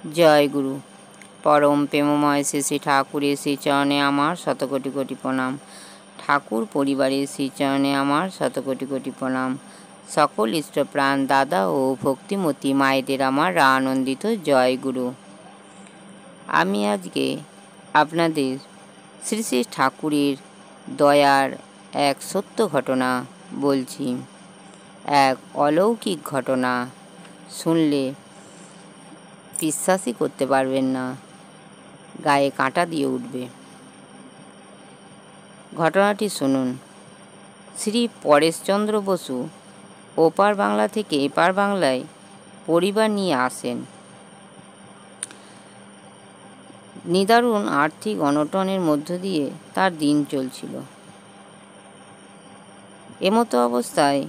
জয় গুরু। পরম প্রেমময় শ্রী শ্রী ঠাকুরের শ্রীচরণে আমার শতকোটি কোটি প্রণাম। ঠাকুর পরিবারের শ্রীচরণে আমার শতকোটি কোটি প্রণাম। সকল ইষ্টপ্রাণ দাদা ও ভক্তিমতী মায়েদের আমার আনন্দিত জয় গুরু। আমি আজকে আপনাদের শ্রী শ্রী ঠাকুরের দয়ার এক সত্য ঘটনা বলছি। এক অলৌকিক ঘটনা, শুনলে বিশ্বাসই করতে পারবেন না, গায়ে কাঁটা দিয়ে উঠবে। ঘটনাটি শুনুন। শ্রী পরেশচন্দ্র বসু ওপার বাংলা থেকে এপার বাংলায় পরিবার নিয়ে আসেন। নিদারুণ আর্থিক অনটনের মধ্য দিয়ে তার দিন চলছিল। এমতো অবস্থায়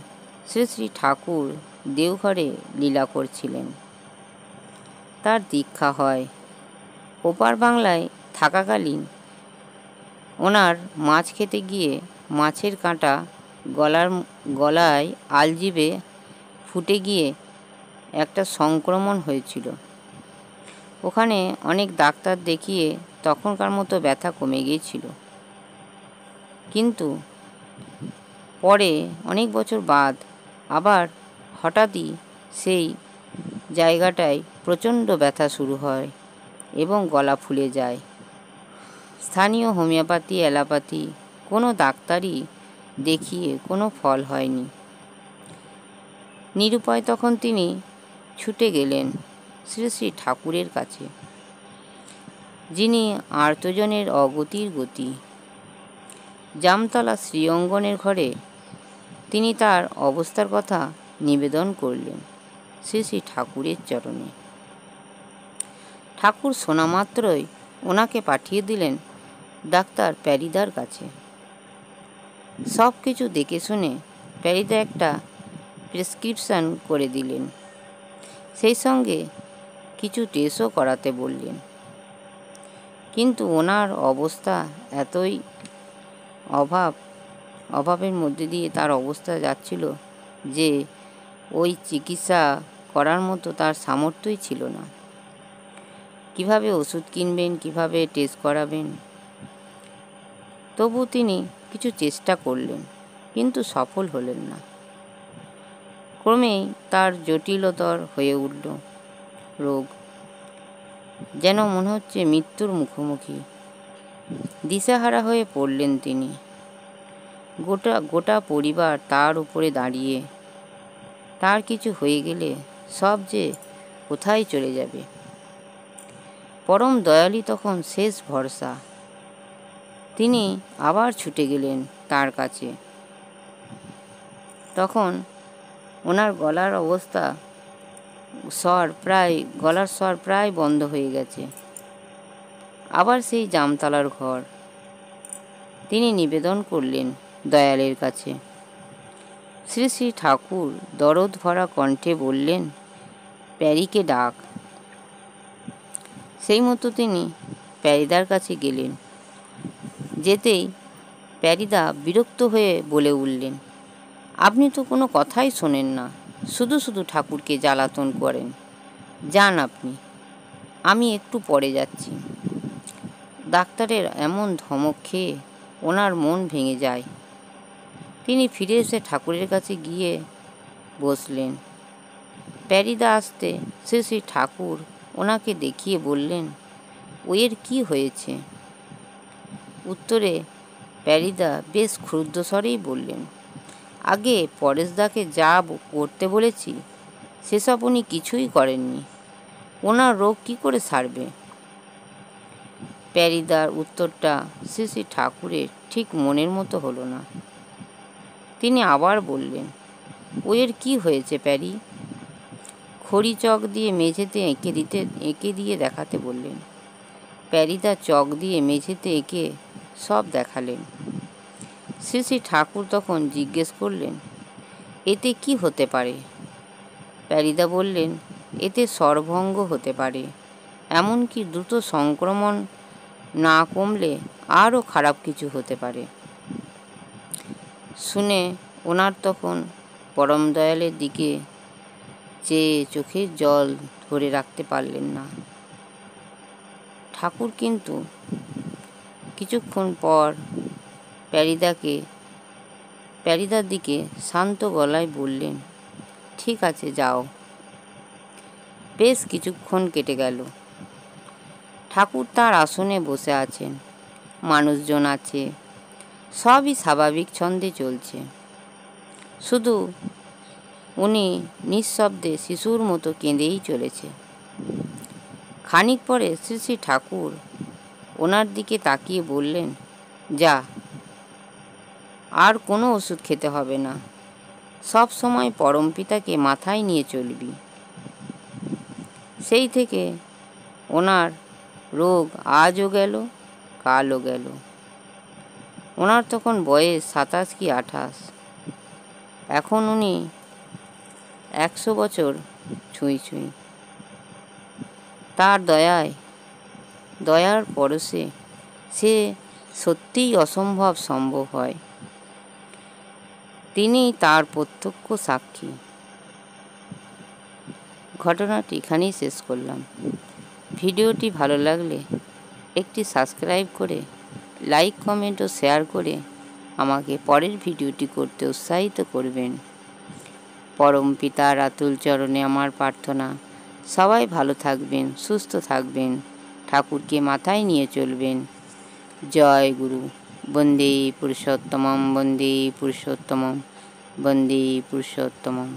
শ্রী শ্রী ঠাকুর দেওঘরে লীলা করছিলেন। তার দীক্ষা হয়। ওপার বাংলায় থাকাকালীন ওনার মাছ খেতে গিয়ে মাছের কাঁটা গলায় আলজিভে ফুটে গিয়ে একটা সংক্রমণ হয়েছিল। ওখানে অনেক ডাক্তার দেখিয়ে তখনকার মতো ব্যথা কমে গিয়েছিল, কিন্তু পরে অনেক বছর বাদ আবার হঠাৎই সেই জায়গাটায় প্রচণ্ড ব্যথা শুরু হয় এবং গলা ফুলে যায়। স্থানীয় হোমিওপ্যাথি, অ্যালোপ্যাথি কোনো ডাক্তারই দেখিয়ে কোনো ফল হয়নি। নিরুপায় তখন তিনি ছুটে গেলেন শ্রী শ্রী ঠাকুরের কাছে, যিনি আর্তজনের অগতির গতি। জামতলা শ্রীঅঙ্গনের ঘরে তিনি তার অবস্থার কথা নিবেদন করলেন শ্রী শ্রী ঠাকুরের চরণে। ঠাকুর শোনা মাত্রই ওনাকে পাঠিয়ে দিলেন ডাক্তার প্যারিদার কাছে। সব কিছু দেখে শুনে প্যারিদা একটা প্রেসক্রিপশন করে দিলেন, সেই সঙ্গে কিছু টেস্টও করাতে বললেন। কিন্তু ওনার অবস্থা এতই অভাবের মধ্যে দিয়ে তার অবস্থা যাচ্ছিল যে ওই চিকিৎসা করার মতো তার সামর্থ্যই ছিল না। কিভাবে ওষুধ কিনবেন, কিভাবে টেস্ট করাবেন। তবু তিনি কিছু চেষ্টা করলেন, কিন্তু সফল হলেন না। ক্রমেই তার জটিলতর হয়ে উঠল রোগ। যেন মনে হচ্ছে মৃত্যুর মুখোমুখি। দিশাহারা হয়ে পড়লেন তিনি। গোটা পরিবার তার উপরে দাঁড়িয়ে। তার কিছু হয়ে গেলে সব যে কোথায় চলে যাবে। পরম দয়ালু তখন শেষ ভরসা। তিনি আবার ছুটে গেলেন তার কাছে। তখন ওনার গলার স্বর প্রায় বন্ধ হয়ে গেছে। আবার সেই জামতলার ঘর। তিনি নিবেদন করলেন দয়ালের কাছে। শ্রী শ্রী ঠাকুর দরদ ভরা কণ্ঠে বললেন, প্যারিকে ডাক। সেই মতো তিনি প্যারিদার কাছে গেলেন। যেতেই প্যারিদা বিরক্ত হয়ে বলে উঠলেন, আপনি তো কোনো কথাই শোনেন না, শুধু শুধু ঠাকুরকে জ্বালাতন করেন। যান আপনি, আমি একটু পরে যাচ্ছি। ডাক্তারের এমন ধমক খেয়ে ওনার মন ভেঙে যায়। তিনি ফিরে এসে ঠাকুরের কাছে গিয়ে বসলেন। প্যারিদা আসতে শ্রী শ্রী ঠাকুর ওনাকে দেখিয়ে বললেন, ওর কি হয়েছে? উত্তরে প্যারিদা বেশ ক্ষুব্ধ স্বরেই বললেন, আগে পরেশদাকে যা করতে বলেছি সেসব উনি কিছুই করেননি। ওনার রোগ কি করে সারবে? প্যারিদার উত্তরটা শ্রী শ্রী ঠাকুরের ঠিক মনের মতো হলো না। তিনি আবার বললেন, ওর কি হয়েছে প্যারি? খড়ি চক দিয়ে মেঝেতে এঁকে দিয়ে দেখাতে বললেন। প্যারিদা চক দিয়ে মেঝেতে এঁকে সব দেখালেন। শ্রী শ্রী ঠাকুর তখন জিজ্ঞেস করলেন, এতে কি হতে পারে? প্যারিদা বললেন, এতে স্বরভঙ্গ হতে পারে, এমনকি দ্রুত সংক্রমণ না কমলে আরও খারাপ কিছু হতে পারে। শুনে ওনার তখন পরম দয়ালের দিকে চেয়ে চোখের জল ধরে রাখতে পারলেন না। ঠাকুর কিন্তু কিছুক্ষণ পর প্যারিদার দিকে শান্ত গলায় বললেন, ঠিক আছে, যাও। বেশ কিছুক্ষণ কেটে গেল। ঠাকুর তার আসনে বসে আছেন, মানুষজন আছে, সবই স্বাভাবিক ছন্দে চলছে। শুধু উনি নিঃশব্দে শিশুর মতো কেঁদেই চলেছে। খানিক পরে শ্রী শ্রী ঠাকুর ওনার দিকে তাকিয়ে বললেন, যা, আর কোনো ওষুধ খেতে হবে না, সব সময় পরমপিতাকে মাথায় নিয়ে চলবি। সেই থেকে ওনার রোগ আজও গেল, কালও গেল। ওনার তখন বয়স 27 কি 28। এখন উনি 100 বছর ছুঁই ছুঁই। তার দয়ার পরশে সে সত্যিই অসম্ভব সম্ভব হয়। তিনি তার প্রত্যক্ষ সাক্ষী। ঘটনাটি এখানেই শেষ করলাম। ভিডিওটি ভালো লাগলে একটি সাবস্ক্রাইব করে, লাইক, কমেন্ট ও শেয়ার করে আমাকে পরের ভিডিওটি করতে উৎসাহিত করবেন। পরম পিতার আতুল চরণে আমার প্রার্থনা, সবাই ভালো থাকবেন, সুস্থ থাকবেন, ঠাকুরকে মাথায় নিয়ে চলবেন। জয় গুরু। বন্দে পুরুষোত্তমম, বন্দে পুরুষোত্তমম, বন্দে পুরুষোত্তমম।